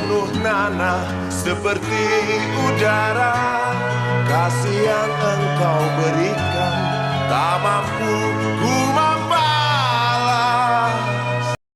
penuh nanah seperti udara. Kasih yang engkau berikan tak mampu